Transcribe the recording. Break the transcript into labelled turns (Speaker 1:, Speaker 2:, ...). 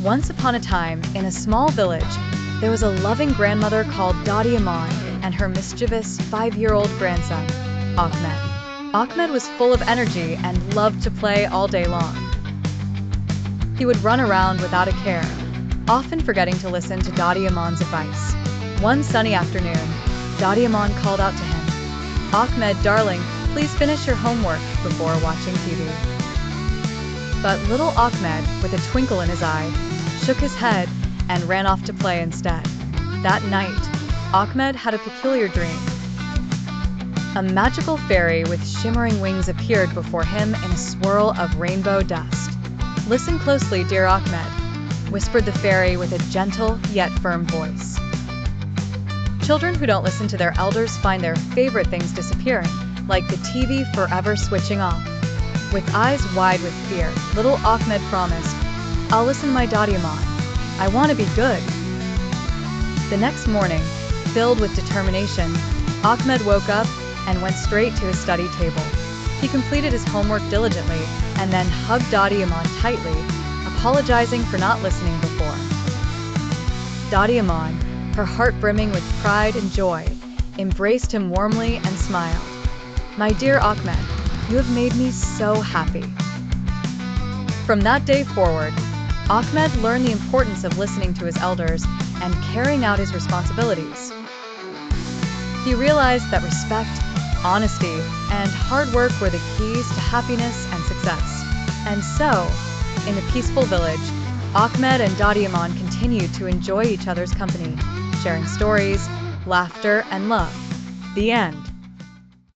Speaker 1: Once upon a time, in a small village, there was a loving grandmother called Dadi Aman and her mischievous 5-year-old grandson, Ahmed. Ahmed was full of energy and loved to play all day long. He would run around without a care, often forgetting to listen to Dadi Aman's advice. One sunny afternoon, Dadi Aman called out to him, "Ahmed, darling, please finish your homework before watching TV." But little Ahmed, with a twinkle in his eye, shook his head and ran off to play instead. That night, Ahmed had a peculiar dream. A magical fairy with shimmering wings appeared before him in a swirl of rainbow dust. "Listen closely, dear Ahmed," whispered the fairy with a gentle yet firm voice. "Children who don't listen to their elders find their favorite things disappearing, like the TV forever switching off." With eyes wide with fear, little Ahmed promised, "I'll listen to my Dadi Aman. I want to be good." The next morning, filled with determination, Ahmed woke up and went straight to his study table. He completed his homework diligently and then hugged Dadi Aman tightly, apologizing for not listening before. Dadi Aman, her heart brimming with pride and joy, embraced him warmly and smiled. "My dear Ahmed, you have made me so happy." From that day forward, Ahmed learned the importance of listening to his elders and carrying out his responsibilities. He realized that respect, honesty, and hard work were the keys to happiness and success. And so, in a peaceful village, Ahmed and Dadi Aman continued to enjoy each other's company, sharing stories, laughter, and love. The end.